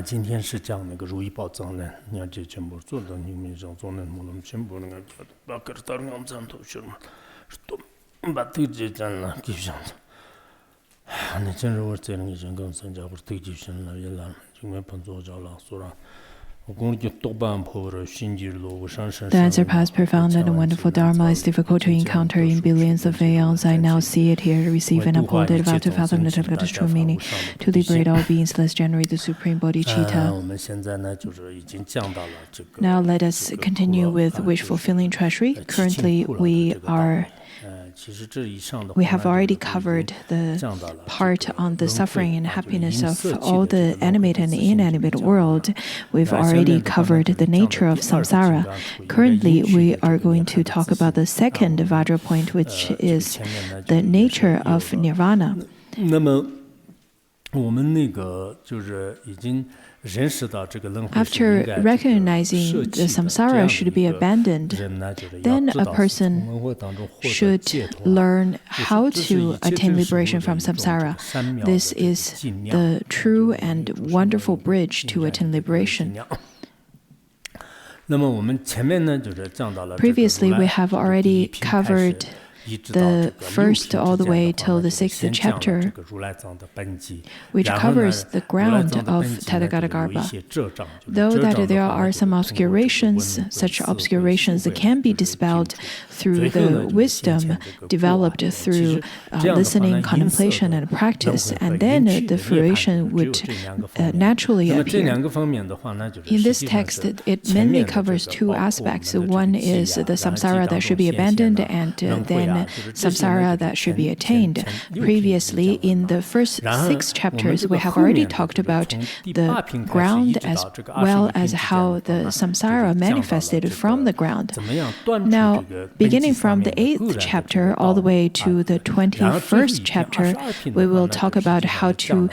今天是讲那个如意宝藏呢，你看这全部做的你们上做的我们全部那个把个大人我们都学嘛，что把对这讲了，就像那真是我这两个人跟参加我对就像了也了，因为碰着着了，所以。The answer past, profound, and wonderful Dharma is difficult to encounter in billions of aeons. I now see it here, receive and uphold it, vow to fathom the Tathagata's true meaning, to liberate all beings, thus generate the supreme bodhicitta. Now let us continue with wish-fulfilling treasury. Currently, we have already covered the part on the suffering and happiness of all the animate and inanimate world. We've already covered the nature of samsara. Currently, we are going to talk about the second Vajra point, which is the nature of nirvana. After recognizing the samsara should be abandoned, then a person should learn how to attain liberation from samsara. This is the true and wonderful bridge to attain liberation. Previously, we have already covered the first all the way till the 6th chapter, which covers the ground of Tathagata-garbha. Though that there are some obscurations, such obscurations can be dispelled through the wisdom developed through listening, contemplation, and practice, and then the fruition would naturally appear. In this text, it mainly covers two aspects. One is the samsara that should be abandoned, and then samsara that should be attained. Previously, in the first 6 chapters, we have already talked about the ground as well as how the samsara manifested from the ground. Now, beginning from the 8th chapter all the way to the 21st chapter, we will talk about how to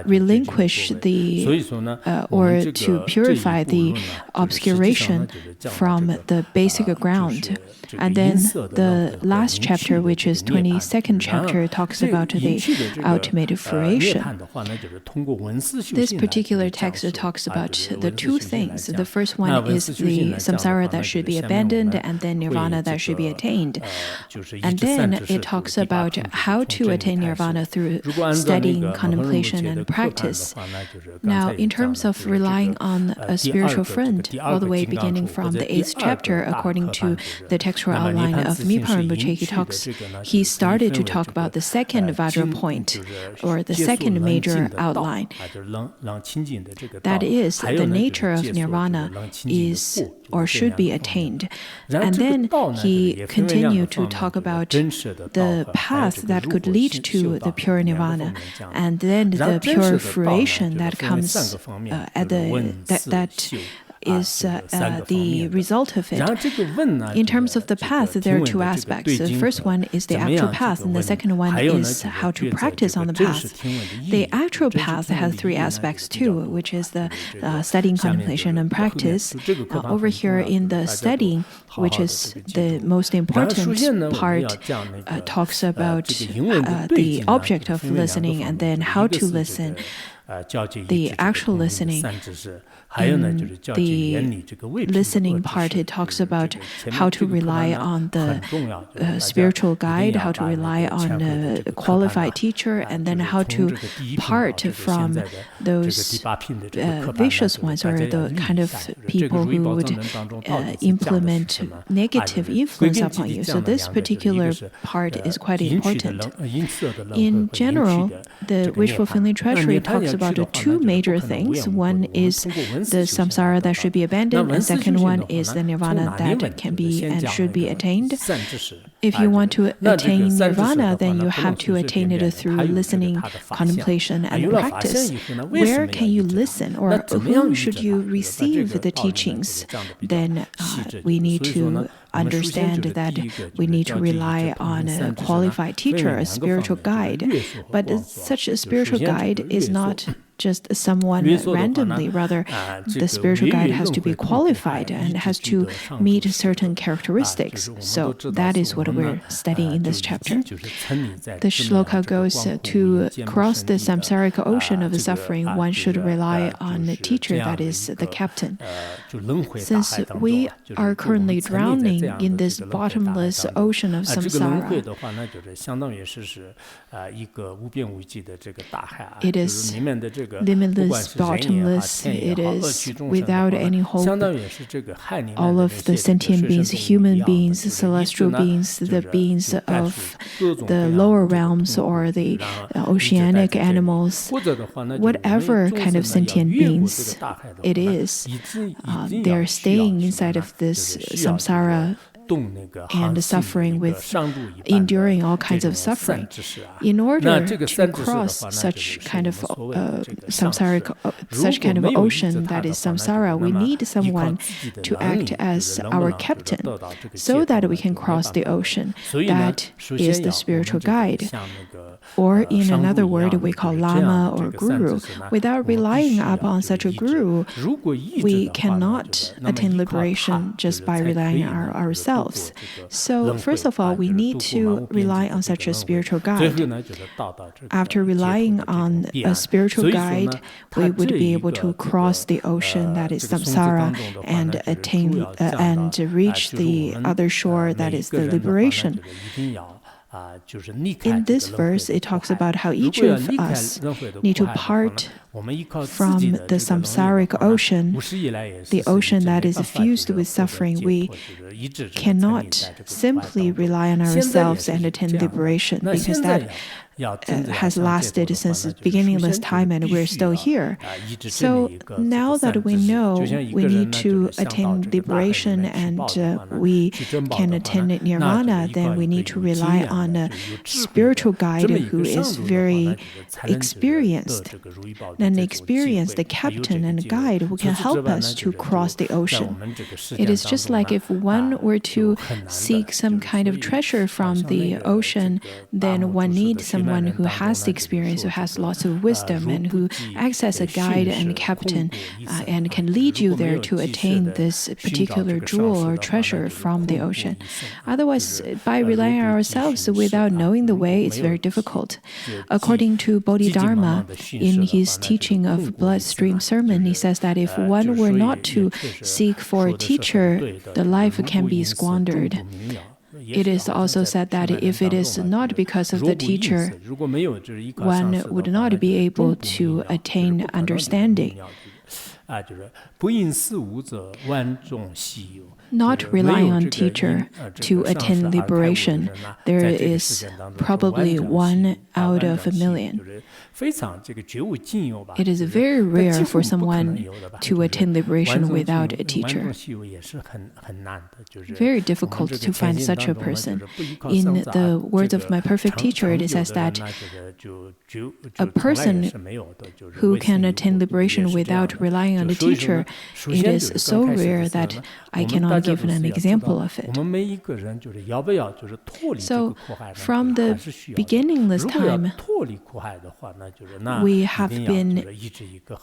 relinquish the or to purify the obscuration from the basic ground. And then the last chapter, which is 22nd chapter, talks about the ultimate fruition. This particular text talks about the two things. The first one is the samsara that should be abandoned, and then nirvana that should be attained. And then it talks about how to attain nirvana through studying, contemplation, and practice. Now, in terms of relying on a spiritual friend, all the way beginning from the 8th chapter, according to the textual outline of Mipa Rinpoche, he started to talk about the second Vajra point, or the second major outline. That is, the nature of nirvana is or should be attained. And then he continued to talk about the path that could lead to the pure nirvana, and then the pure fruition that comes at that is the result of it. In terms of the path, there are two aspects. The first one is the actual path, and the second one is how to practice on the path. The actual path has 3 aspects too, which is the studying, contemplation, and practice. Over here in the studying, which is the most important part, talks about the object of listening and then how to listen, the actual listening. In the listening part, it talks about how to rely on the spiritual guide, how to rely on a qualified teacher, and then how to part from those vicious ones, or the kind of people who would implement negative influence upon you. So this particular part is quite important. In general, the wish-fulfilling treasury talks about 2 major things. One is the samsara that should be abandoned, and second one is the nirvana that can be and should be attained. If you want to attain nirvana, then you have to attain it through listening, contemplation, and practice. Where can you listen, or whom should you receive the teachings? Then we need to understand that we need to rely on a qualified teacher, a spiritual guide. But such a spiritual guide is not just someone randomly. Rather, the spiritual guide has to be qualified and has to meet certain characteristics. So that is what we're studying in this chapter. The shloka goes to cross the samsaric ocean of suffering, one should rely on the teacher, that is the captain. Since we are currently drowning in this bottomless ocean of samsara, it is limitless, bottomless, it is without any hope. All of the sentient beings, human beings, celestial beings, the beings of the lower realms or the oceanic animals, whatever kind of sentient beings it is, they're staying inside of this samsara and suffering with enduring all kinds of suffering. In order to cross such kind of samsaric, such kind of ocean that is samsara, we need someone to act as our captain so that we can cross the ocean. That is the spiritual guide. Or in another word, we call lama or guru. Without relying upon such a guru, we cannot attain liberation just by relying on ourselves. So first of all, we need to rely on such a spiritual guide. After relying on a spiritual guide, we would be able to cross the ocean that is samsara and attain and reach the other shore that is the liberation. In this verse, it talks about how each of us need to part from the samsaric ocean, the ocean that is fused with suffering. We cannot simply rely on ourselves and attain liberation, because that has lasted since beginningless time and we're still here. So now that we know we need to attain liberation and we can attain nirvana, then we need to rely on a spiritual guide who is very experienced. An experienced captain and guide who can help us to cross the ocean. It is just like if one were to seek some kind of treasure from the ocean, then one needs someone who has the experience, who has lots of wisdom, and who acts as a guide and captain and can lead you there to attain this particular jewel or treasure from the ocean. Otherwise, by relying on ourselves without knowing the way, it's very difficult. According to Bodhidharma, in his teaching of Bloodstream Sermon, he says that if one were not to seek for a teacher, the life can be squandered. It is also said that if it is not because of the teacher, one would not be able to attain understanding. Not relying on teacher to attain liberation, there is probably 1 out of a million. It is very rare for someone to attain liberation without a teacher. Very difficult to find such a person. In the words of my perfect teacher, it says that a person who can attain liberation without relying on a teacher, it is so rare that I cannot give an example of it. So, from the beginningless time, we have been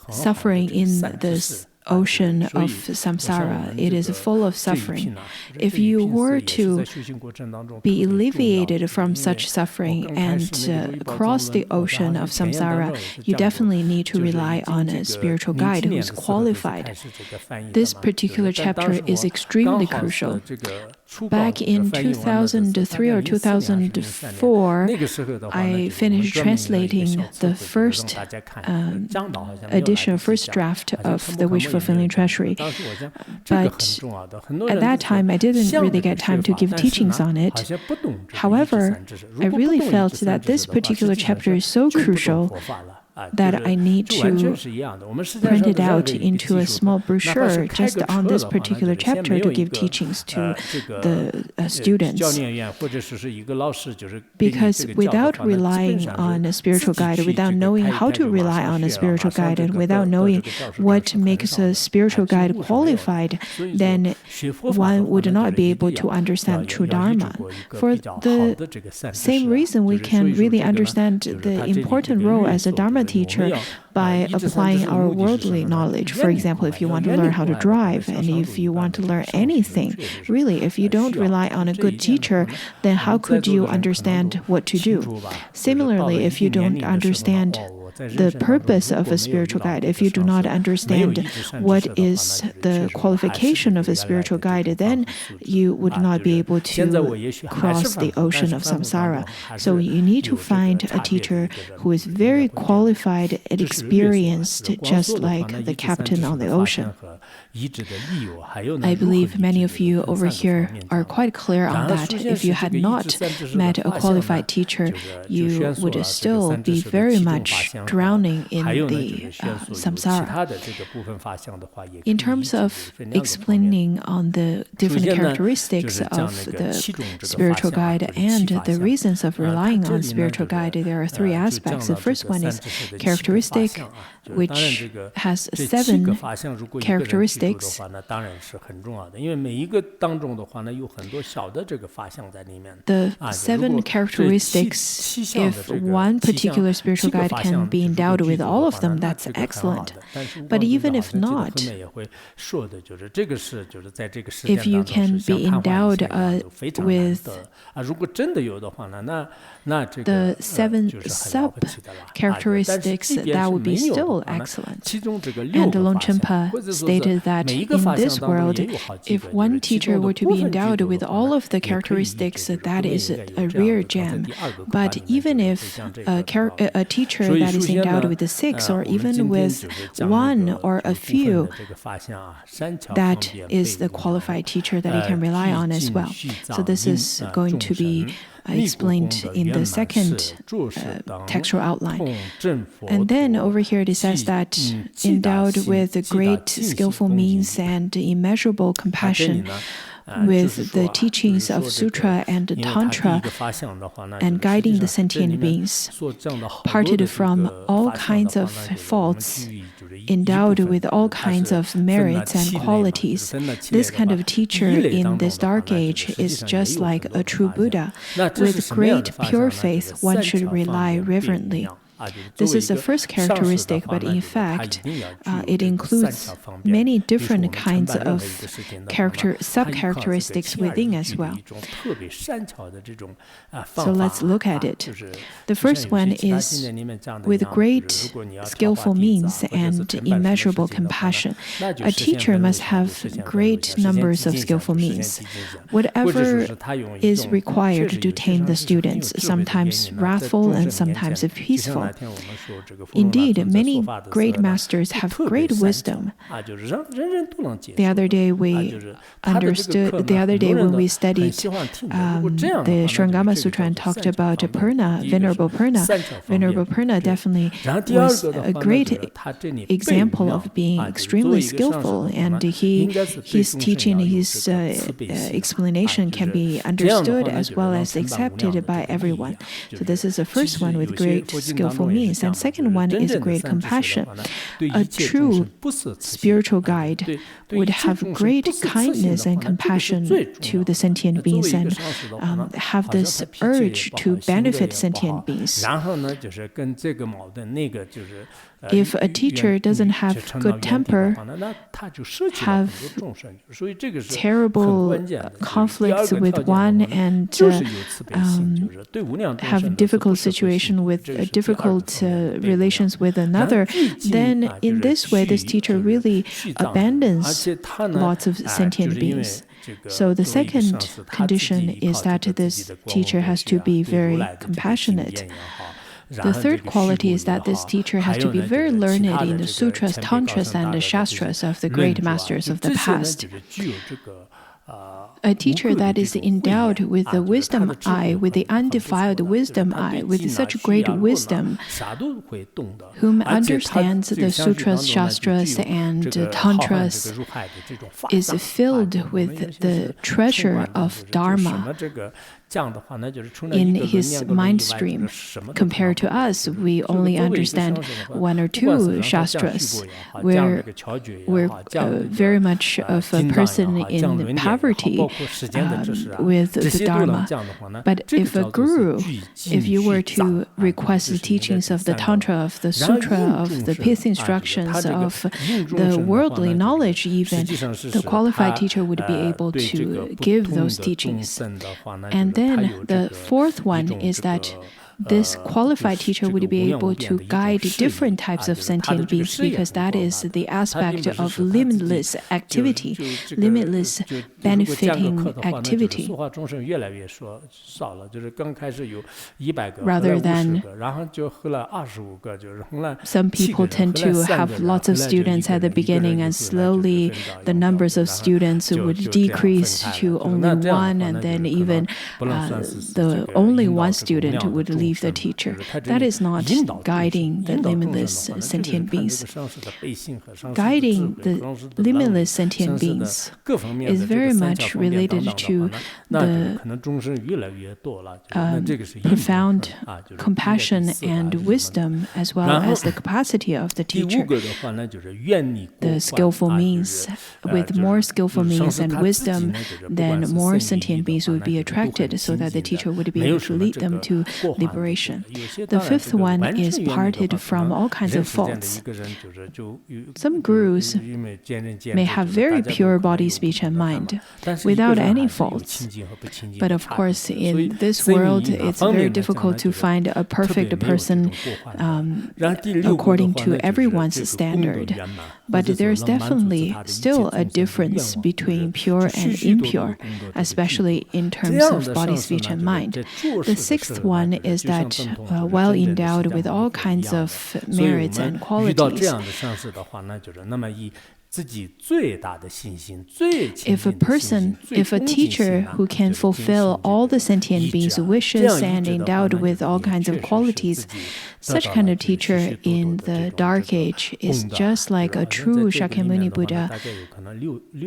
suffering in this ocean of samsara. It is full of suffering. If you were to be alleviated from such suffering and cross the ocean of samsara, you definitely need to rely on a spiritual guide who is qualified. This particular chapter is extremely crucial. Back in 2003 or 2004, I finished translating the first edition, first draft of the Wish Fulfilling Treasury. But at that time, I didn't really get time to give teachings on it. However, I really felt that this particular chapter is so crucial that I need to print it out into a small brochure just on this particular chapter to give teachings to the students. Because without relying on a spiritual guide, without knowing how to rely on a spiritual guide, and without knowing what makes a spiritual guide qualified, then one would not be able to understand true Dharma. For the same reason, we can really understand the important role as a Dharma teacher by applying our worldly knowledge. For example, if you want to learn how to drive, and if you want to learn anything, really, if you don't rely on a good teacher, then how could you understand what to do? Similarly, if you don't understand the purpose of a spiritual guide, if you do not understand what is the qualification of a spiritual guide, then you would not be able to cross the ocean of samsara. So you need to find a teacher who is very qualified and experienced, just like the captain on the ocean. I believe many of you over here are quite clear on that. If you had not met a qualified teacher, you would still be very much drowning in the samsara. In terms of explaining on the different characteristics of the spiritual guide and the reasons of relying on spiritual guide, there are three aspects. The first one is characteristic, which has 7 characteristics. The 7 characteristics, if one particular spiritual guide can be endowed with all of them, that's excellent. But even if not, if you can be endowed with the 7 sub-characteristics, that would be still excellent. And Longchenpa stated that in this world, if one teacher were to be endowed with all of the characteristics, that is a rare gem. But even if a teacher that is endowed with the 6, or even with 1 or a few, that is the qualified teacher that you can rely on as well. So this is going to be explained in the second textual outline. And then over here it says that endowed with great skillful means and immeasurable compassion, with the teachings of Sutra and Tantra, and guiding the sentient beings, parted from all kinds of faults, endowed with all kinds of merits and qualities. This kind of teacher in this dark age is just like a true Buddha. With great pure faith, one should rely reverently. This is the first characteristic, but in fact, it includes many different kinds of sub-characteristics within as well. So let's look at it. The first one is with great skillful means and immeasurable compassion. A teacher must have great numbers of skillful means. Whatever is required to tame the students, sometimes wrathful and sometimes peaceful. Indeed, many great masters have great wisdom. The other day when we studied the Shrangama Sutra and talked about Purna, Venerable Purna, Venerable Purna definitely was a great example of being extremely skillful, and his teaching, his explanation can be understood as well as accepted by everyone. So this is the first one, with great skillful means. And second one is great compassion. A true spiritual guide would have great kindness and compassion to the sentient beings, and have this urge to benefit sentient beings. If a teacher doesn't have good temper, have terrible conflicts with one, and have difficult situation with difficult relations with another, then in this way, this teacher really abandons lots of sentient beings. So the second condition is that this teacher has to be very compassionate. The third quality is that this teacher has to be very learned in the sutras, tantras, and the shastras of the great masters of the past. A teacher that is endowed with the wisdom eye, with the undefiled wisdom eye, with such great wisdom, whom understands the sutras, shastras, and tantras, is filled with the treasure of Dharma. in his mind stream. Compared to us, we only understand one or two shastras. We're very much of a person in poverty with the Dharma. But if a guru, if you were to request the teachings of the Tantra, of the Sutra, of the pith instructions, of the worldly knowledge even, the qualified teacher would be able to give those teachings. And then the fourth one is that this qualified teacher would be able to guide different types of sentient beings, because that is the aspect of limitless activity, limitless benefiting activity. Rather than some people tend to have lots of students at the beginning, and slowly the numbers of students would decrease to only one, and then even the only one student would leave the teacher. That is not guiding the limitless sentient beings. Guiding the limitless sentient beings is very much related to the profound compassion and wisdom, as well as the capacity of the teacher. The skillful means, with more skillful means and wisdom, then more sentient beings would be attracted, so that the teacher would be able to lead them to liberation. The fifth one is parted from all kinds of faults. Some gurus may have very pure body, speech, and mind without any faults. But of course, in this world, it's very difficult to find a perfect person according to everyone's standard. But there's definitely still a difference between pure and impure, especially in terms of body, speech, and mind. The sixth one is that while endowed with all kinds of merits and qualities, if a teacher who can fulfill all the sentient beings' wishes and endowed with all kinds of qualities, such kind of teacher in the Dark Age is just like a true Shakyamuni Buddha,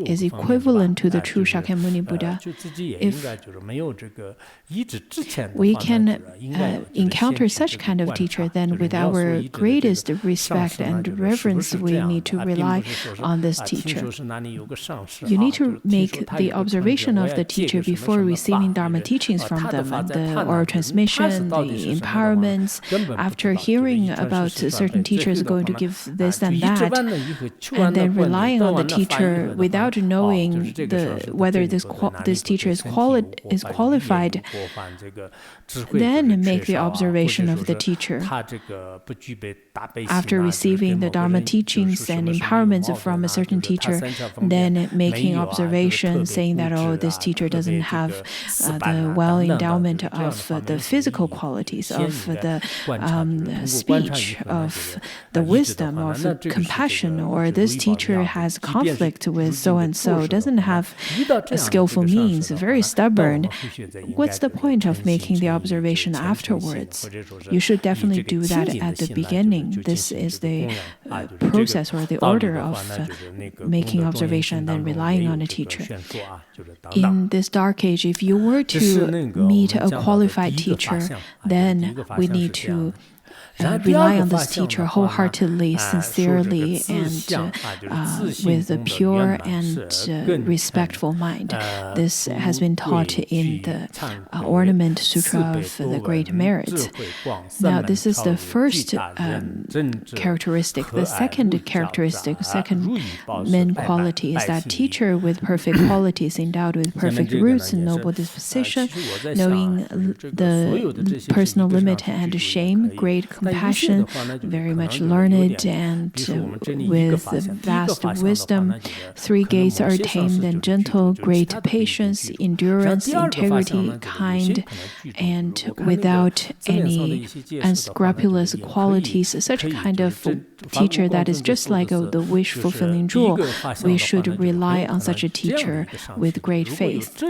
is equivalent to the true Shakyamuni Buddha. If we can encounter such kind of teacher, then with our greatest respect and reverence, we need to rely on this teacher. You need to make the observation of the teacher before receiving Dharma teachings from them, the oral transmission, the empowerments. After hearing about certain teachers going to give this and that, and then relying on the teacher without knowing whether this teacher is qualified, then make the observation of the teacher. After receiving the Dharma teachings and empowerments from a certain teacher, then making observation saying that, oh, this teacher doesn't have the well endowment of the physical qualities, of the speech, of the wisdom, of the compassion, or this teacher has conflict with so-and-so, doesn't have skillful means, very stubborn. What's the point of making the observation afterwards? You should definitely do that at the beginning. This is the process or the order of making observation and then relying on a teacher. In this Dark Age, if you were to meet a qualified teacher, then we need to rely on this teacher wholeheartedly, sincerely, and with a pure and respectful mind. This has been taught in the Ornament Sutra of the Great Merit. Now, this is the first characteristic. The second characteristic, second main quality, is that teacher with perfect qualities, endowed with perfect roots and noble disposition, knowing the personal limit and shame, great compassion, very much learned, and with vast wisdom. Three gates are tamed and gentle, great patience, endurance, integrity, kind, and without any unscrupulous qualities. Such a kind of teacher that is just like the wish-fulfilling jewel. We should rely on such a teacher with great faith.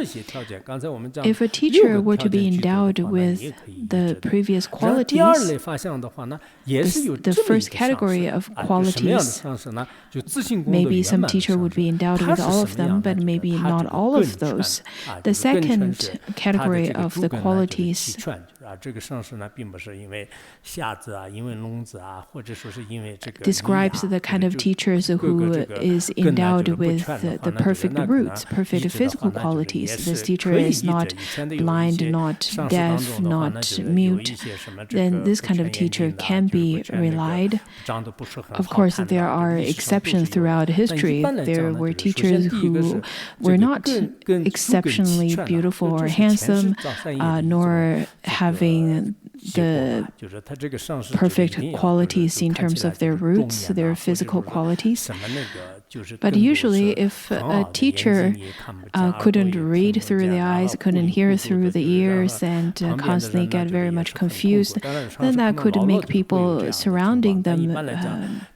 If a teacher were to be endowed with the previous qualities, the first category of qualities. Maybe some teacher would be endowed with all of them, but maybe not all of those. The second category of the qualities describes the kind of teachers who is endowed with the perfect roots, perfect physical qualities. This teacher is not blind, not deaf, not mute. Then this kind of teacher can be relied. Of course, there are exceptions throughout history. There were teachers who were not exceptionally beautiful or handsome, nor having the perfect qualities in terms of their roots, their physical qualities. But usually, if a teacher couldn't read through the eyes, couldn't hear through the ears, and constantly get very much confused, then that could make people surrounding them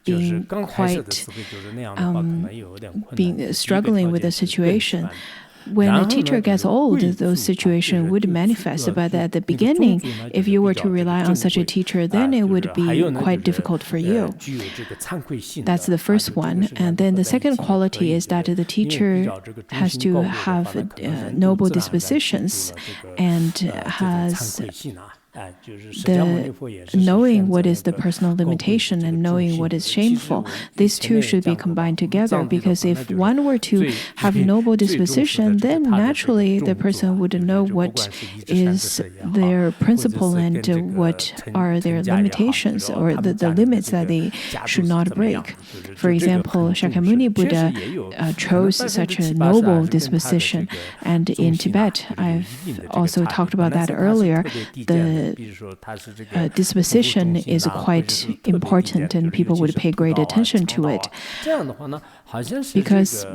being quite struggling with the situation. When a teacher gets old, those situations would manifest. But at the beginning, if you were to rely on such a teacher, then it would be quite difficult for you. That's the first one. And then the second quality is that the teacher has to have noble dispositions and has knowing what is the personal limitation and knowing what is shameful. These two should be combined together, because if one were to have noble disposition, then naturally the person would know what is their principle and what are their limitations or the limits that they should not break. For example, Shakyamuni Buddha chose such a noble disposition, and in Tibet, I've also talked about that earlier, the disposition is quite important and people would pay great attention to it. Because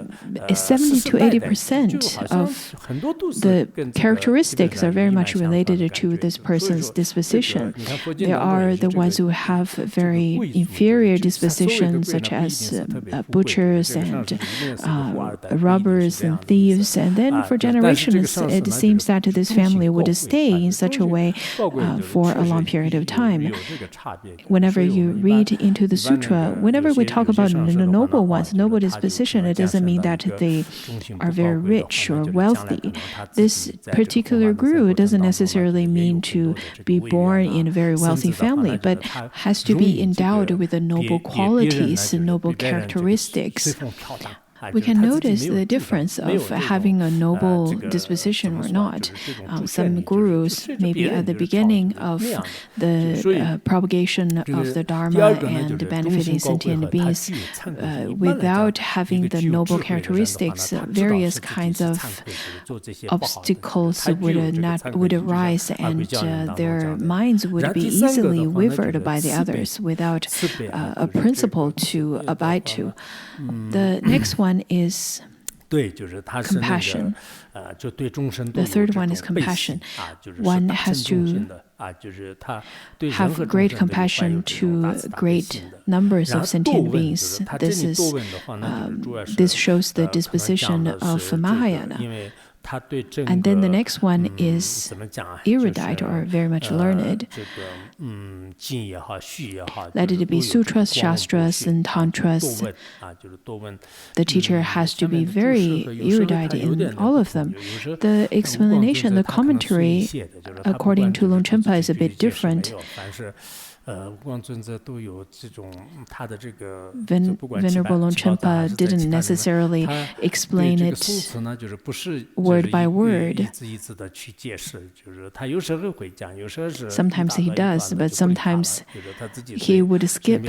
70 to 80% of the characteristics are very much related to this person's disposition. There are the ones who have very inferior dispositions, such as butchers and robbers and thieves. And then for generations, it seems that this family would stay in such a way for a long period of time. Whenever you read into the sutra, whenever we talk about the noble ones, noble disposition, it doesn't mean that they are very rich or wealthy. This particular guru doesn't necessarily mean to be born in a very wealthy family, but has to be endowed with the noble qualities and noble characteristics. We can notice the difference of having a noble disposition or not. Some gurus, maybe at the beginning of the propagation of the Dharma and benefiting sentient beings, without having the noble characteristics, various kinds of obstacles would arise, and their minds would be easily wavered by the others without a principle to abide to. The next one is compassion. The third one is compassion. One has to have great compassion to great numbers of sentient beings. This shows the disposition of Mahayana. And then the next one is erudite or very much learned. Let it be sutras, shastras, and tantras. The teacher has to be very erudite in all of them. The explanation, the commentary, according to Longchenpa, is a bit different. Venerable Longchenpa didn't necessarily explain it word by word. Sometimes he does, but sometimes he would skip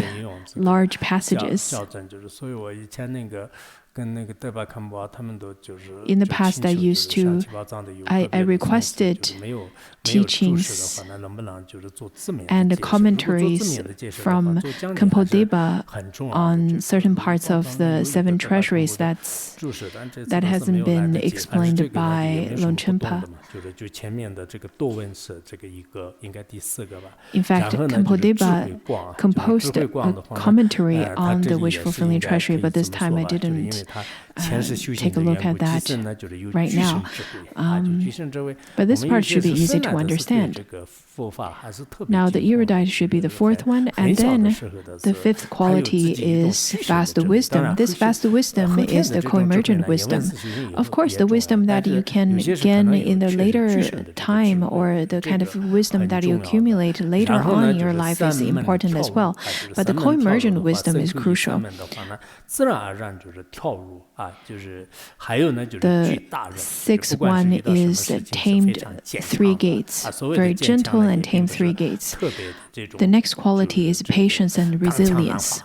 large passages. In the past, I requested teachings and commentaries from Khenpo-Deba on certain parts of the 7 treasuries that hasn't been explained by Longchenpa. In fact, Khenpo-Deba composed a commentary on the wish-fulfilling treasury, but this time I didn't us take a look at that right now. But this part should be easy to understand. Now, the erudite should be the fourth one, and then the fifth quality is vast wisdom. This vast wisdom is the co-emergent wisdom. Of course, the wisdom that you can gain in the later time, or the kind of wisdom that you accumulate later on in your life, is important as well. But the co-emergent wisdom is crucial. The sixth one is tamed three gates, very gentle and tamed three gates. The next quality is patience and resilience.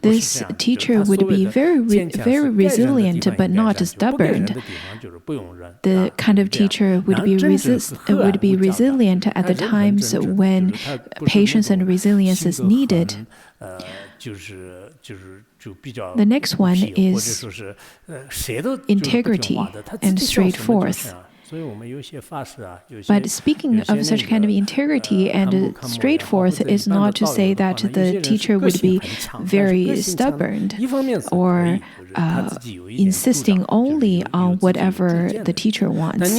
This teacher would be very resilient but not stubborn. The kind of teacher would be resilient at the times when patience and resilience is needed. The next one is integrity and straightforward. But speaking of such kind of integrity and straightforward is not to say that the teacher would be very stubborn or insisting only on whatever the teacher wants.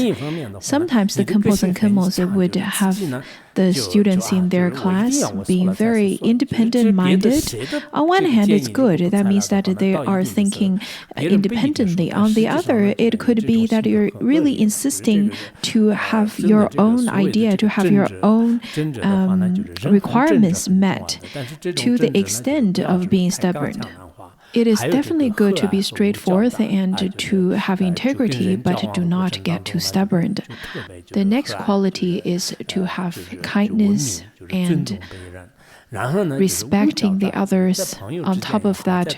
Sometimes the Khenpos and Khenmos would have the students in their class being very independent-minded. On one hand, it's good. That means that they are thinking independently. On the other, it could be that you're really insisting to have your own idea, to have your own requirements met to the extent of being stubborn. It is definitely good to be straightforward and to have integrity, but do not get too stubborn. The next quality is to have kindness and respecting the others. On top of that,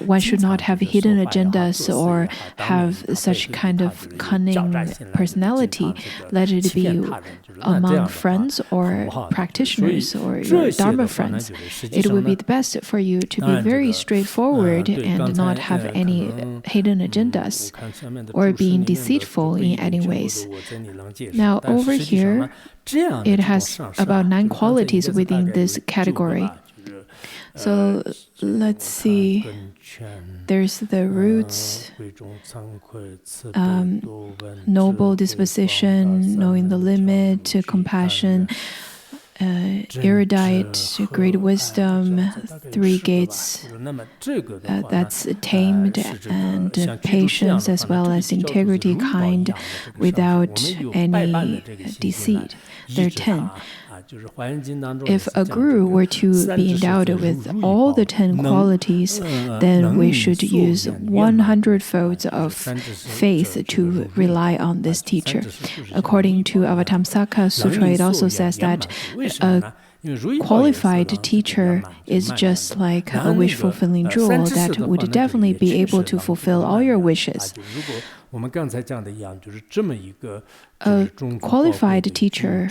one should not have hidden agendas or have such kind of cunning personality. Let it be among friends or practitioners or your Dharma friends. It would be the best for you to be very straightforward and not have any hidden agendas or being deceitful in any ways. Now, over here, it has about 9 qualities within this category. So let's see. There's the roots, noble disposition, knowing the limit, compassion, erudite, great wisdom, 3 gates, that's tamed, and patience, as well as integrity, kind, without any deceit. There are 10. If a guru were to be endowed with all the 10 qualities, then we should use 100 folds of faith to rely on this teacher. According to Avatamsaka Sutra, it also says that a qualified teacher is just like a wish-fulfilling jewel that would definitely be able to fulfill all your wishes. A qualified teacher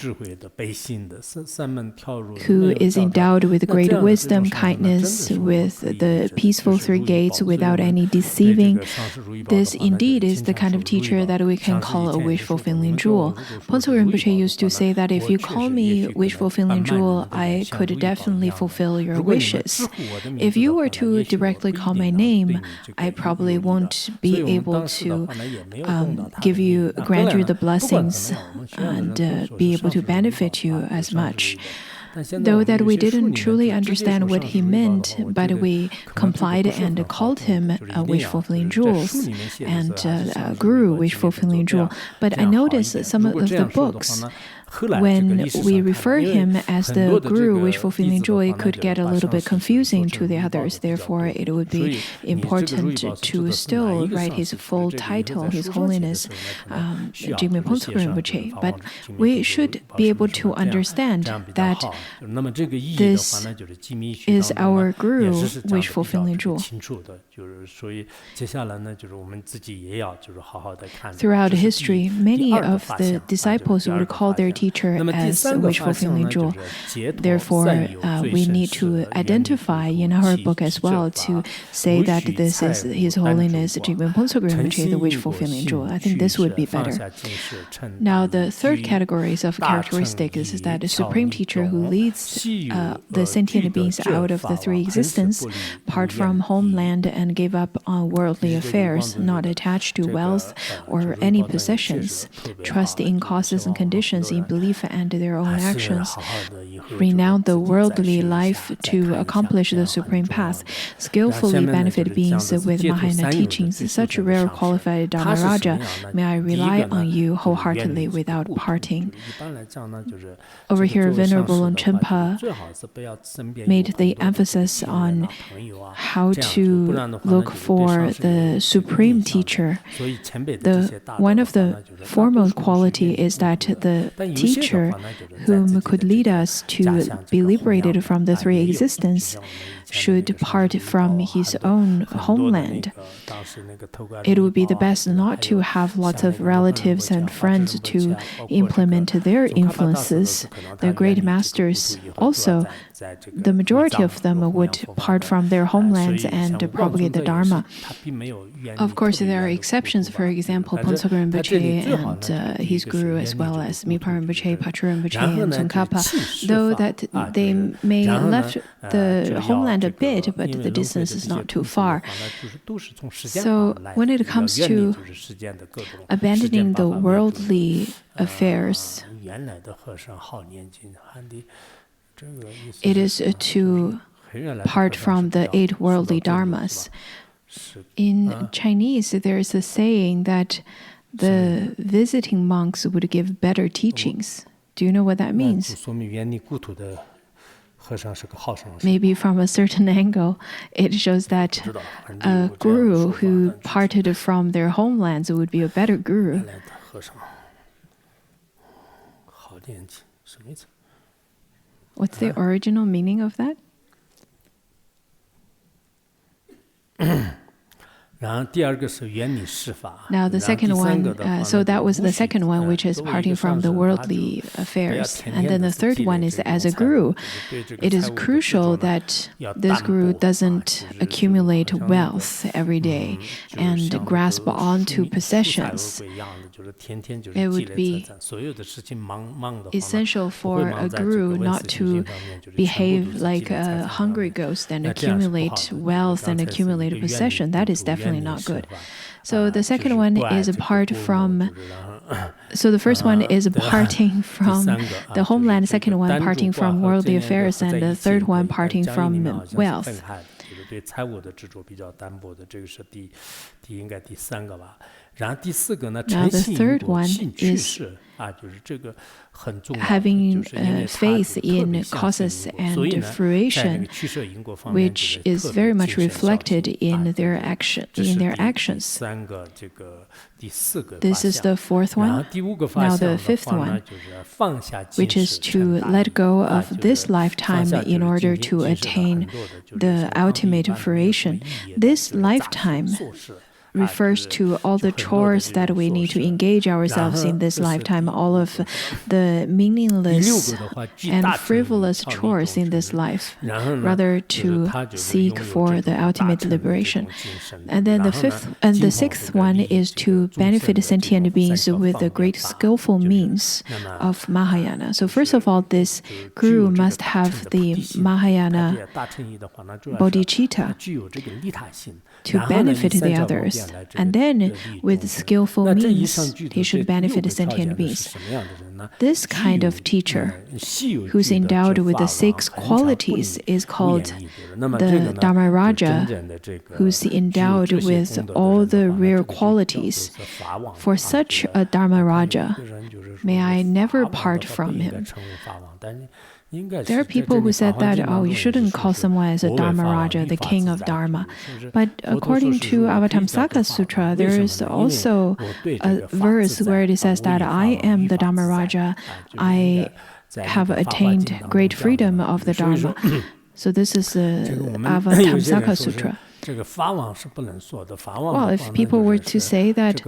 who is endowed with great wisdom, kindness, with the peaceful 3 gates, without any deceiving, this indeed is the kind of teacher that we can call a wish-fulfilling jewel. Pontso Rinpoche used to say that if you call me wish-fulfilling jewel, I could definitely fulfill your wishes. If you were to directly call my name, I probably won't be able to grant you the blessings and be able to benefit you as much. Though that we didn't truly understand what he meant, but we complied and called him a wish-fulfilling jewel and a guru wish-fulfilling jewel. But I noticed some of the books, when we refer him as the guru wish-fulfilling jewel, it could get a little bit confusing to the others. Therefore, it would be important to still write his full title, His Holiness Jigme Pontso Rinpoche. But we should be able to understand that this is our guru wish-fulfilling jewel. Throughout history, many of the disciples would call their teacher as wishful feeling Zhuo. Therefore, we need to identify in our book as well to say that this is His Holiness Jigmen Pongso Rinpoche, the wishful feeling Zhuo. I think this would be better. Now, the third categories of characteristics is that a supreme teacher who leads the sentient beings out of the three existence, part from homeland and give up on worldly affairs, not attached to wealth or any possessions, trust in causes and conditions in belief and their own actions, renounce the worldly life to accomplish the supreme path, skillfully benefit beings with Mahayana teachings. Such rare qualified Dharma Raja, may I rely on you wholeheartedly without parting. Over here, Venerable Longchenpa made the emphasis on how to look for the supreme teacher. One of the foremost quality is that the teacher whom could lead us to be liberated from the three existence should part from his own homeland. It would be the best not to have lots of relatives and friends to implement their influences. The great masters also, the majority of them would part from their homelands and propagate the Dharma. Of course, there are exceptions. For example, Pongso Rinpoche and his guru, as well as Mipa Rinpoche, Pachu Rinpoche, and Tsongkhapa, though that they may left the homeland a bit, but the distance is not too far. So when it comes to abandoning the worldly affairs, it is to part from the 8 worldly dharmas. In Chinese, there is a saying that the visiting monks would give better teachings. Do you know what that means? Maybe from a certain angle, it shows that a guru who parted from their homelands would be a better guru. What's the original meaning of that? Now the second one, so that was the second one, which is parting from the worldly affairs. And then the third one is as a guru. It is crucial that this guru doesn't accumulate wealth every day and grasp onto possessions. It would be essential for a guru not to behave like a hungry ghost and accumulate wealth and accumulate possession. That is definitely not good. So the second one is apart from. So the first one is parting from the homeland, second one parting from worldly affairs, and the third one parting from wealth. Now the third one is having faith in causes and fruition, which is very much reflected in their actions. This is the fourth one. Now the fifth one, which is to let go of this lifetime in order to attain the ultimate fruition. This lifetime refers to all the chores that we need to engage ourselves in this lifetime, all of the meaningless and frivolous chores in this life, rather to seek for the ultimate liberation. And then the sixth one is to benefit sentient beings with the great skillful means of Mahayana. So first of all, this guru must have the Mahayana bodhicitta to benefit the others. And then, with skillful means, he should benefit sentient beings. This kind of teacher, who's endowed with the 6 qualities, is called the Dharma Raja, who's endowed with all the rare qualities. For such a Dharma Raja, may I never part from him. There are people who said that, you shouldn't call someone as a Dharma Raja, the king of Dharma. But according to Avatamsaka Sutra, there is also a verse where it says that I am the Dharma Raja, I have attained great freedom of the Dharma. So this is the Avatamsaka Sutra. Well, if people were to say that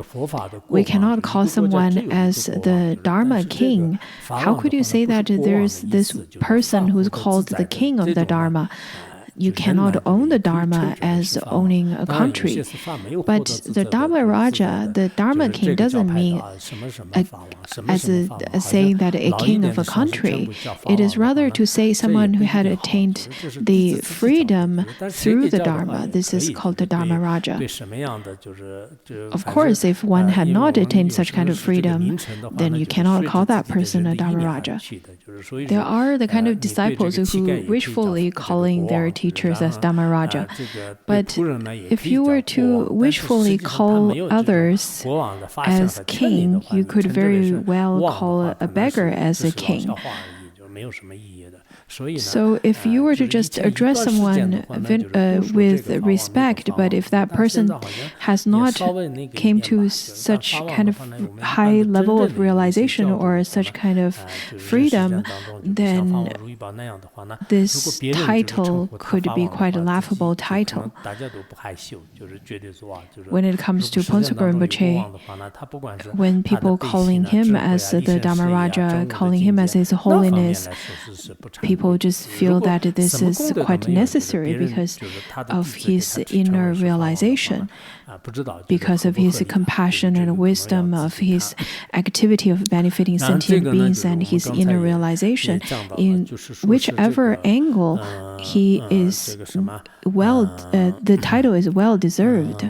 we cannot call someone as the Dharma king, how could you say that there's this person who's called the king of the Dharma? You cannot own the Dharma as owning a country. But the Dharma Raja, the Dharma king, doesn't mean as saying that a king of a country. It is rather to say someone who had attained the freedom through the Dharma. This is called the Dharma Raja. Of course, if one had not attained such kind of freedom, then you cannot call that person a Dharma Raja. There are the kind of disciples who wishfully calling their teachers as Dharma Raja. But if you were to wishfully call others as king, you could very well call a beggar as a king. So if you were to just address someone with respect, but if that person has not came to such kind of high level of realization or such kind of freedom, then this title could be quite a laughable title. When it comes to Ponsukar Rinpoche, when people calling him as the Dharma Raja, calling him as His Holiness, people just feel that this is quite necessary because of his inner realization, because of his compassion and wisdom, of his activity of benefiting sentient beings and his inner realization. In whichever angle he is the title is well deserved.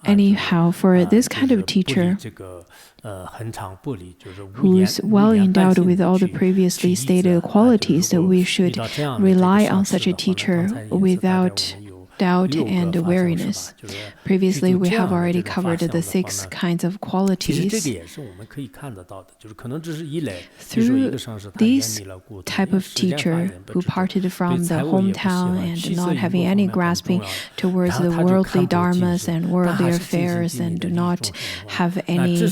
Anyhow, for this kind of teacher who's well endowed with all the previously stated qualities, that we should rely on such a teacher without doubt and wariness. Previously, we have already covered the 6 kinds of qualities. Through these type of teacher who parted from the hometown and not having any grasping towards the worldly dharmas and worldly affairs, and do not have any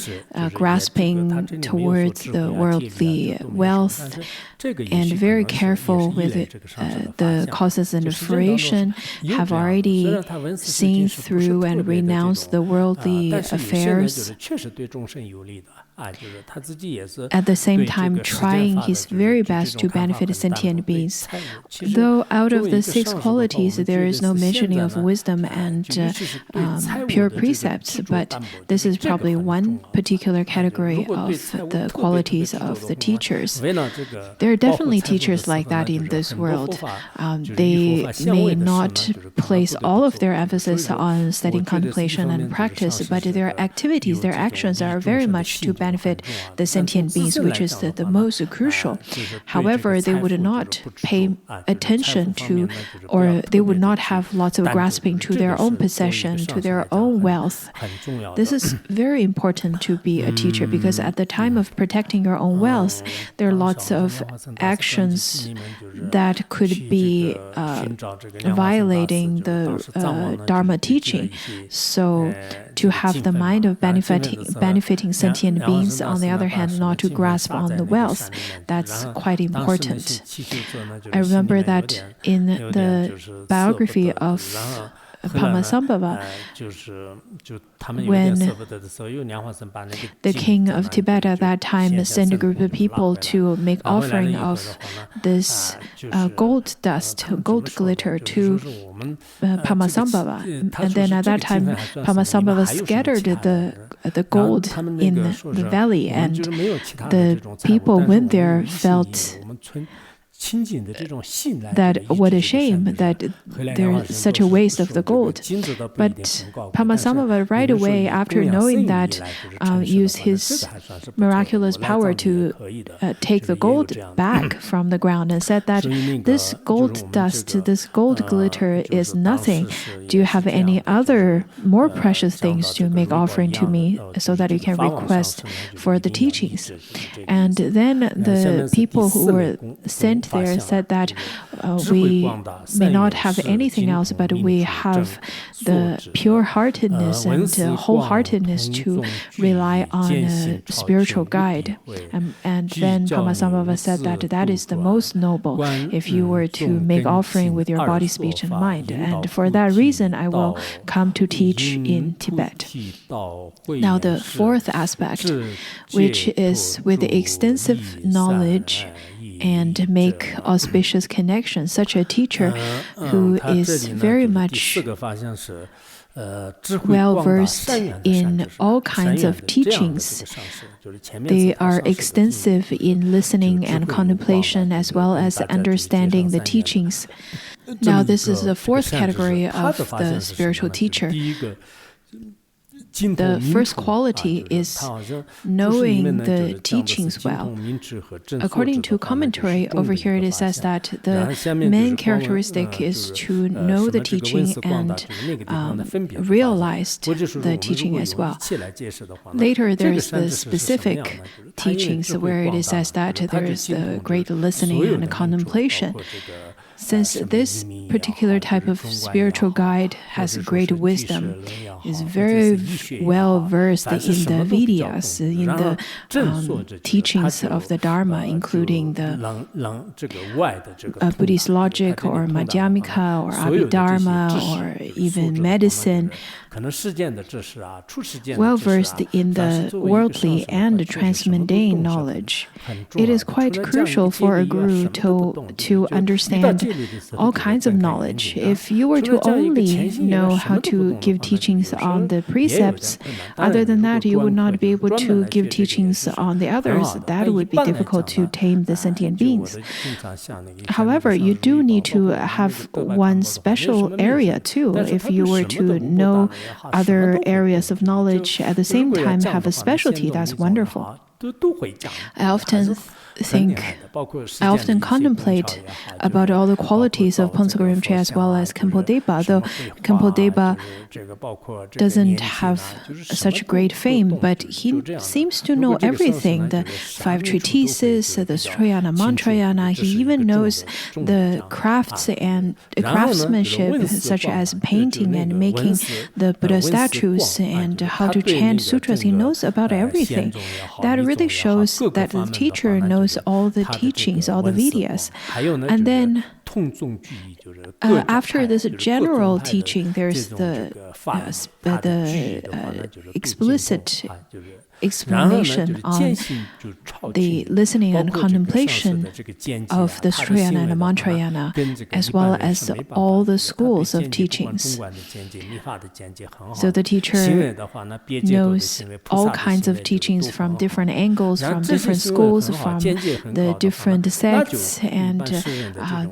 grasping towards the worldly wealth, and very careful with the causes and fruition, have already seen through and renounced the worldly affairs, at the same time trying his very best to benefit sentient beings. Though out of the 6 qualities there is no mentioning of wisdom and pure precepts, but this is probably one particular category of the qualities of the teachers. There are definitely teachers like that in this world. They may not place all of their emphasis on studying contemplation and practice, but their activities, their actions are very much to benefit the sentient beings, which is the most crucial. However, they would not pay attention to, or they would not have lots of grasping to their own possession, to their own wealth. This is very important to be a teacher, because at the time of protecting your own wealth, there are lots of actions that could be violating the Dharma teaching. So to have the mind of benefiting sentient beings, on the other hand, not to grasp on the wealth, that's quite important. I remember that in the biography of Padmasambhava, when the king of Tibet at that time sent a group of people to make offering of this gold dust, gold glitter to Padmasambhava. And then at that time, Padmasambhava scattered the gold in the valley, and the people went there felt that what a shame that there's such a waste of the gold. But Padmasambhava right away, after knowing that, used his miraculous power to take the gold back from the ground and said that this gold dust, this gold glitter is nothing. Do you have any other more precious things to make offering to me so that you can request for the teachings? And then the people who were sent there said that we may not have anything else, but we have the pure-heartedness and wholeheartedness to rely on a spiritual guide. And then Padmasambhava said that that is the most noble if you were to make offering with your body, speech, and mind. And for that reason, I will come to teach in Tibet. Now, the fourth aspect, which is with extensive knowledge and make auspicious connections, such a teacher who is very much well-versed in all kinds of teachings. They are extensive in listening and contemplation as well as understanding the teachings. Now, this is the fourth category of the spiritual teacher. The first quality is knowing the teachings well. According to commentary, over here it says that the main characteristic is to know the teaching and realize the teaching as well. Later, there is the specific teachings where it says that there is the great listening and contemplation. Since this particular type of spiritual guide has great wisdom, is very well versed in the Vidyas, in the teachings of the Dharma, including the Buddhist logic or Madhyamika or Abhidharma or even medicine, well versed in the worldly and transmundane knowledge. It is quite crucial for a guru to understand all kinds of knowledge. If you were to only know how to give teachings on the precepts, other than that, you would not be able to give teachings on the others. That would be difficult to tame the sentient beings. However, you do need to have one special area too. If you were to know other areas of knowledge at the same time, have a specialty, that's wonderful. I often contemplate about all the qualities of Phuntsog Rinpoche as well as Khenpo Deba, though Khenpo Deba doesn't have such great fame, but he seems to know everything, the 5 treatises, the Sutrayana, Mantrayana. He even knows the crafts and craftsmanship, such as painting and making the Buddha statues and how to chant sutras. He knows about everything. That really shows that the teacher knows all the teachings, all the Vidyas. And then after this general teaching, there's the explicit explanation on the listening and contemplation of the Sutrayana and Mantrayana, as well as all the schools of teachings. So the teacher knows all kinds of teachings from different angles, from different schools, from the different sects, and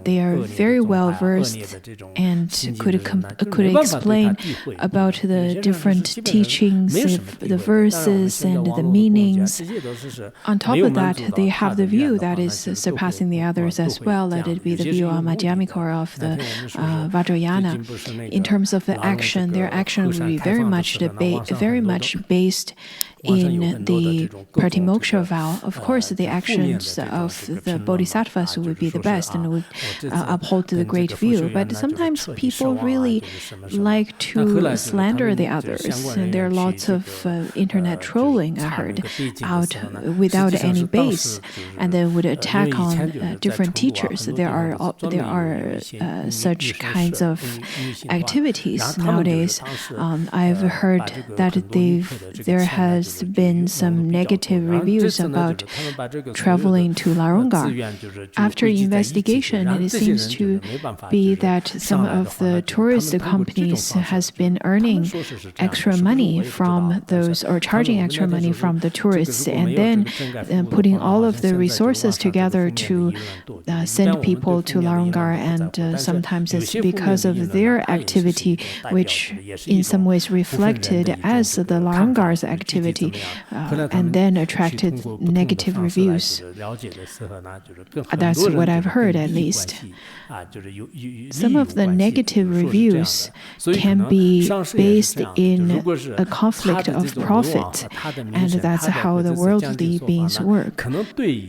they are very well versed and could explain about the different teachings, the verses, and the meanings. On top of that, they have the view that is surpassing the others as well. Let it be the view of Madhyamika or of the Vajrayana. In terms of the action, their action will be very much based in the Pratimoksha vow. Of course, the actions of the bodhisattvas would be the best and would uphold the great view. But sometimes people really like to slander the others. And there are lots of internet trolling, I heard, out without any base, and they would attack on different teachers. There are such kinds of activities nowadays. I've heard that there has been some negative reviews about traveling to Larungar. After investigation, it seems to be that some of the tourist companies has been earning extra money from those, or charging extra money from the tourists, and then putting all of the resources together to send people to Larungar. And sometimes it's because of their activity, which in some ways reflected as the Larungar's activity. capacity, and then attracted negative reviews. That's what I've heard, at least. Some of the negative reviews can be based in a conflict of profit, and that's how the worldly beings work.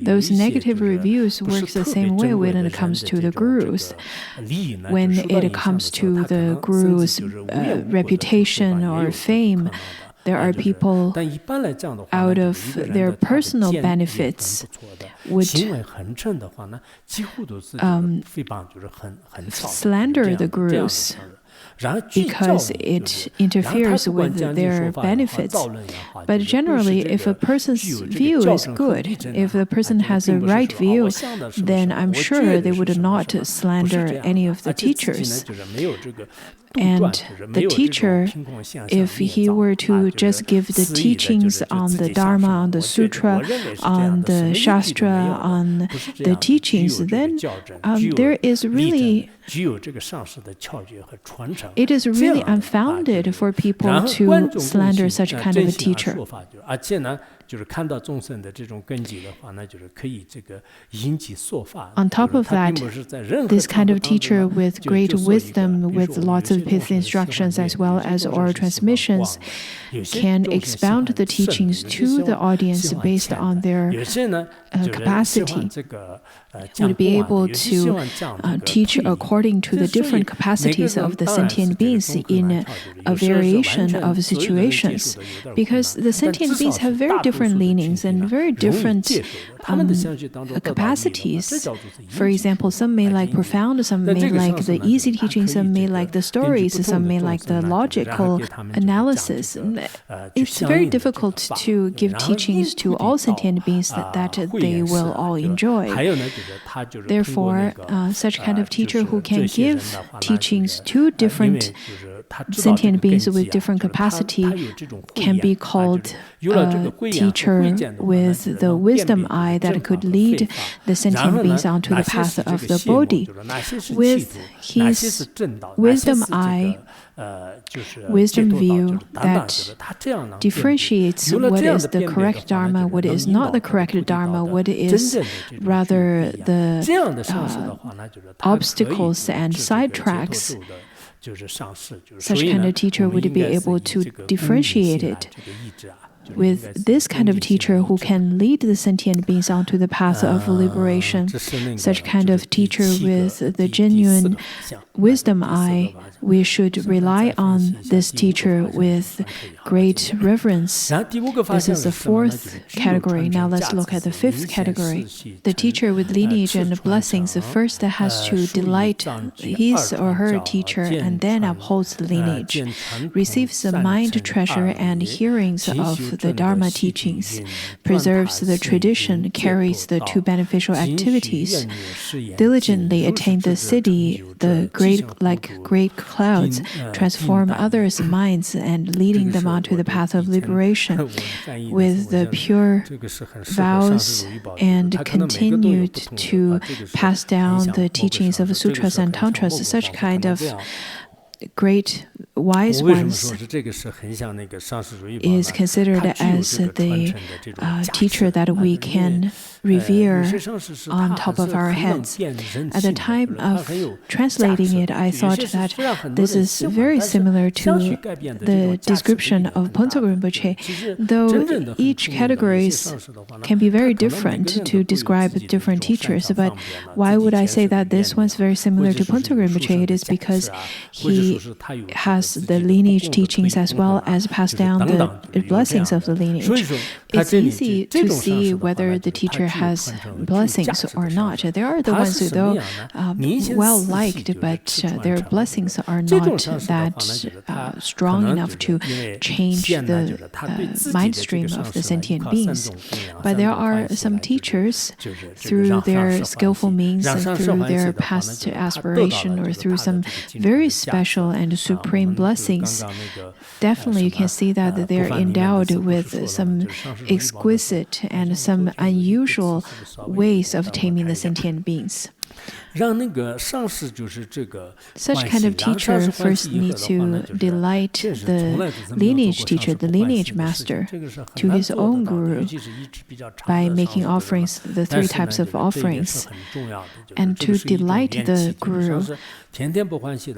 Those negative reviews work the same way when it comes to the gurus. When it comes to the guru's reputation or fame, there are people out of their personal benefits would slander the gurus because it interferes with their benefits. But generally, if a person's view is good, if the person has a right view, then I'm sure they would not slander any of the teachers. And the teacher, if he were to just give the teachings on the Dharma, on the Sutra, on the Shastra, on the teachings, then it is really unfounded for people to slander such kind of a teacher. On top of that, this kind of teacher with great wisdom, with lots of pith instructions as well as oral transmissions, can expound the teachings to the audience based on their capacity, would be able to teach according to the different capacities of the sentient beings in a variation of situations. Because the sentient beings have very different leanings and very different capacities. For example, some may like profound, some may like the easy teaching, some may like the stories, some may like the logical analysis. It's very difficult to give teachings to all sentient beings that they will all enjoy. Therefore, such kind of teacher who can give teachings to different sentient beings with different capacity can be called a teacher with the wisdom eye that could lead the sentient beings onto the path of the Bodhi. With his wisdom eye, wisdom view that differentiates what is the correct Dharma, what is not the correct Dharma, what is rather the obstacles and sidetracks. Such kind of teacher would be able to differentiate it. With this kind of teacher who can lead the sentient beings onto the path of liberation, such kind of teacher with the genuine wisdom eye, we should rely on this teacher with great reverence. This is the fourth category. Now let's look at the fifth category. The teacher with lineage and blessings first has to delight his or her teacher and then upholds the lineage, receives the mind treasure and hearings of the Dharma teachings, preserves the tradition, carries the two beneficial activities, diligently attain the city, the great clouds, transform others' minds and leading them onto the path of liberation with the pure vows and continued to pass down the teachings of sutras and tantras. Such kind of great wise ones is considered as the teacher that we can revere on top of our heads. At the time of translating it, I thought that this is very similar to the description of Pontsog Rinpoche, though each category can be very different to describe different teachers. But why would I say that this one's very similar to Pontsog Rinpoche? It is because he has the lineage teachings as well as pass down the blessings of the lineage. It's easy to see whether the teacher has blessings or not. There are the ones who, though well liked, but their blessings are not that strong enough to change the mind stream of the sentient beings. But there are some teachers, through their skillful means and through their past aspiration or through some very special and supreme blessings, definitely you can see that they're endowed with some exquisite and some unusual ways of taming the sentient beings. Such kind of teacher first needs to delight the lineage teacher, the lineage master, to his own guru by making offerings, the 3 types of offerings. And to delight the guru,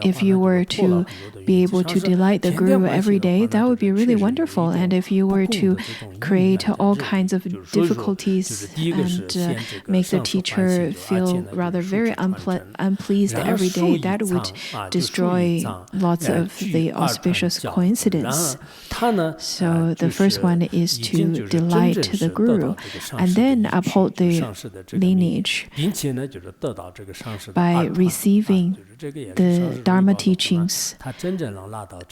if you were to be able to delight the guru every day, that would be really wonderful. And if you were to create all kinds of difficulties and make the teacher feel rather very unpleased every day, that would destroy lots of the auspicious coincidence. So the first one is to delight the guru and then uphold the lineage by receiving the Dharma teachings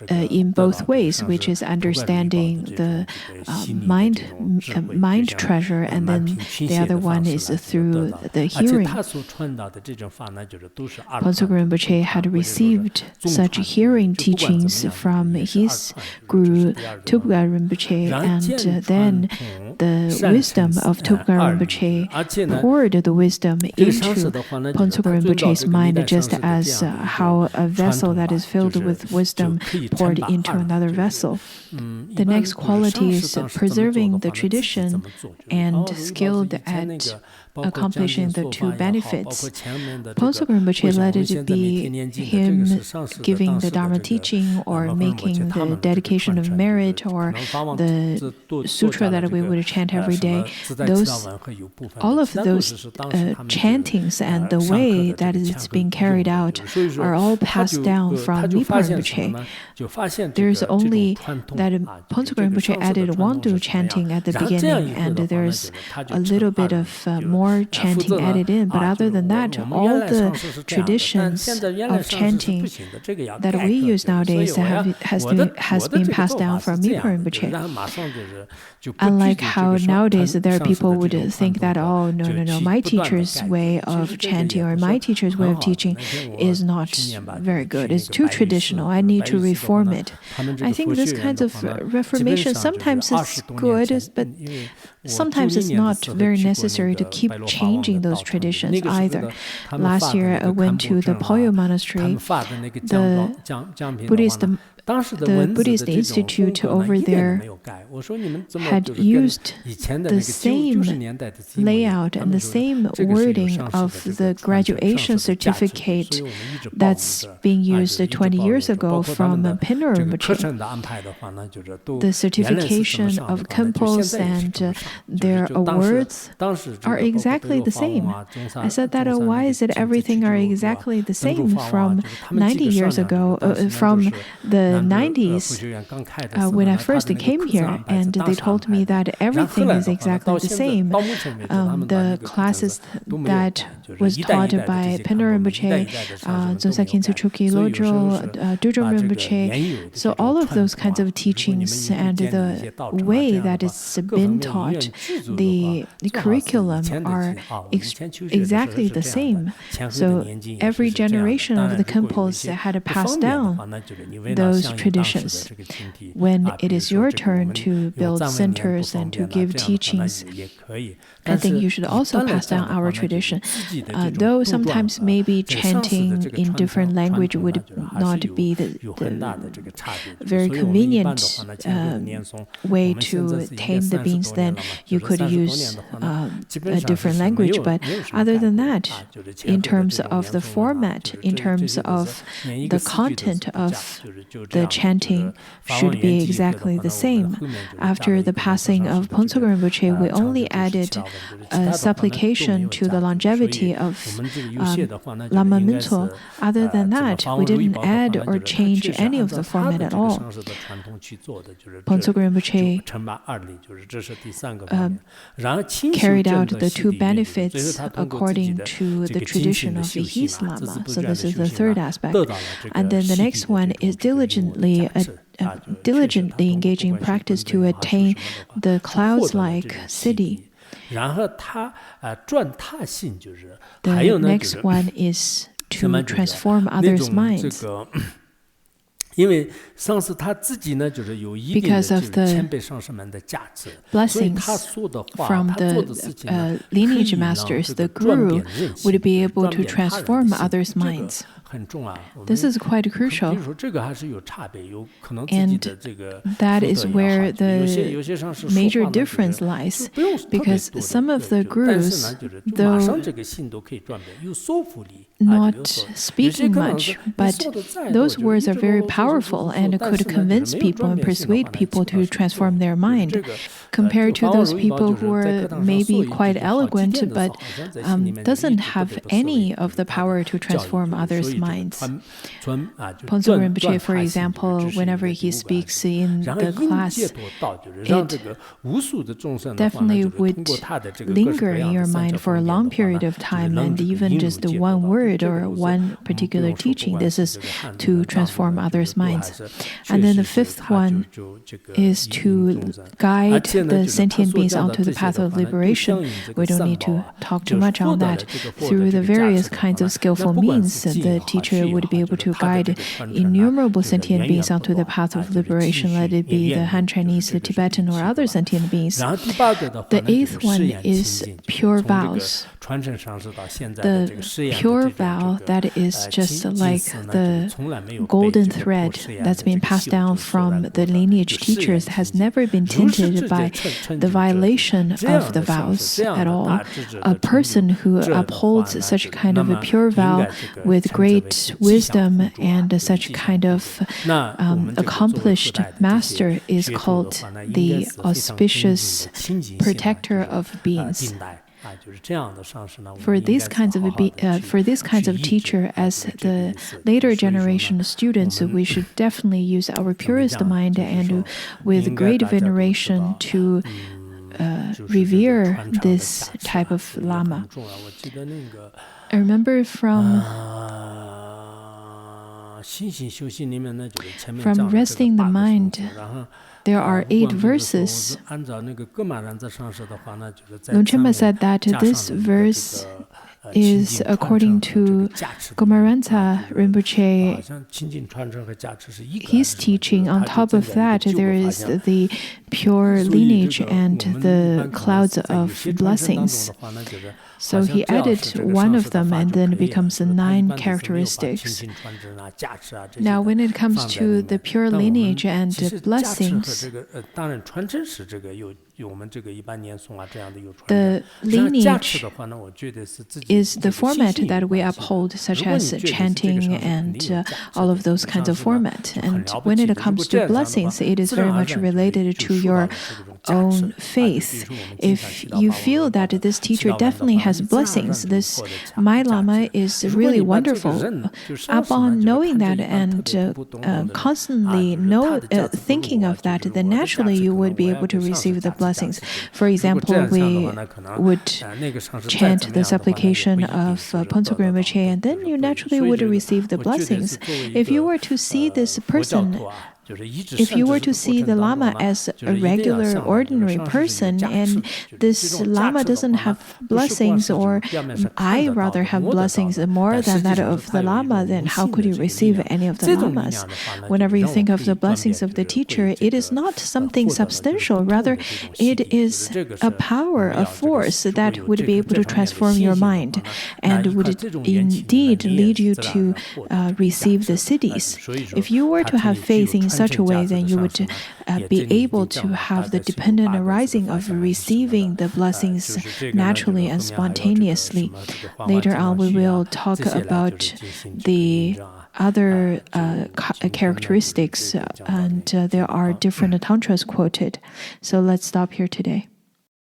in both ways, which is understanding the mind treasure, and then the other one is through the hearing. Pontsog Rinpoche had received such hearing teachings from his guru Tubga Rinpoche, and then the wisdom of Tubga Rinpoche poured the wisdom into Pontsog Rinpoche's mind, just as how a vessel that is filled with wisdom poured into another vessel. The next quality is preserving the tradition and skilled at accomplishing the 2 benefits. Pontsog Rinpoche let it be him giving the Dharma teaching or making the dedication of merit or the sutra that we would chant every day. All of those chantings and the way that it's being carried out are all passed down from Mipa Rinpoche. There's only that Pontsog Rinpoche added Wangdu chanting at the beginning, and there's a little bit of more chanting added in, but other than that, all the traditions of chanting that we use nowadays has been passed down from Mipa Rinpoche. Unlike how nowadays there are people would think that, oh, no, my teacher's way of chanting or my teacher's way of teaching is not very good. It's too traditional. I need to reform it. I think this kind of reformation sometimes is good, but sometimes it's not very necessary to keep changing those traditions either. Last year, I went to the Poyo Monastery. The Buddhist Institute over there had used the same layout and the same wording of the graduation certificate that's being used 20 years ago from Pinro Rinpoche. The certification of Khenpos and their awards are exactly the same. I said that, why is it everything are exactly the same from 90 years ago, from the 90s when I first came here, and they told me that everything is exactly the same. The classes that was taught by Pinro Rinpoche, Dzongsa Khyentse Chukyi Lodro, Dudrom Rinpoche, so all of those kinds of teachings and the way that it's been taught, the curriculum are exactly the same. So every generation of the Khenpos had passed down those traditions. When it is your turn to build centers and to give teachings, I think you should also pass down our tradition. Though sometimes maybe chanting in different language would not be the very convenient way to tame the beings, then you could use a different language. But other than that, in terms of the format, in terms of the content of the chanting should be exactly the same. After the passing of Pontsog Rinpoche, we only added a supplication to the longevity of Lama Minto. Other than that, we didn't add or change any of the format at all. Pontsog Rinpoche carried out the 2 benefits according to the tradition of his Lama. So this is the third aspect. And then the next one is diligently engaging in practice to attain the clouds-like city. The next one is to transform others' minds. because of the blessings from the lineage masters, the guru would be able to transform others' minds. This is quite crucial, and that is where the major difference lies, because some of the gurus, though not speaking much, but those words are very powerful and could convince people and persuade people to transform their mind, compared to those people who are maybe quite eloquent but doesn't have any of the power to transform others' minds. Ponzo Rinpoche, for example, whenever he speaks in the class, it definitely would linger in your mind for a long period of time, and even just one word or one particular teaching, this is to transform others' minds. And then the fifth one is to guide the sentient beings onto the path of liberation. We don't need to talk too much on that. Through the various kinds of skillful means, the teacher would be able to guide innumerable sentient beings onto the path of liberation, let it be the Han Chinese, the Tibetan, or other sentient beings. The eighth one is pure vows. The pure vow that is just like the golden thread that's been passed down from the lineage teachers has never been tinted by the violation of the vows at all. A person who upholds such a kind of a pure vow with great wisdom and such kind of accomplished master is called the auspicious protector of beings. For these kinds of teacher, as the later generation of students, we should definitely use our purest mind and with great veneration to revere this type of Lama. I remember from resting the mind, there are 8 verses. Longchenpa said that this verse is according to Gomarantha Rinpoche, his teaching. On top of that, there is the pure lineage and the clouds of blessings. So he added one of them, and then it becomes 9 characteristics. Now, when it comes to the pure lineage and blessings, the lineage is the format that we uphold, such as chanting and all of those kinds of format. And when it comes to blessings, it is very much related to your own faith. If you feel that this teacher definitely has blessings, this my Lama is really wonderful. Upon knowing that and constantly thinking of that, then naturally you would be able to receive the blessings. For example, we would chant the supplication of Ponzo Rinpoche, and then you naturally would receive the blessings. If you were to see this person, if you were to see the Lama as a regular, ordinary person, and this Lama doesn't have blessings, or I rather have blessings more than that of the Lama, then how could you receive any of the Lamas? Whenever you think of the blessings of the teacher, it is not something substantial. Rather, it is a power, a force that would be able to transform your mind and would indeed lead you to receive the siddhis. If you were to have faith in such a way, then you would be able to have the dependent arising of receiving the blessings naturally and spontaneously. Later on, we will talk about the other characteristics, and there are different tantras quoted. So let's stop here today.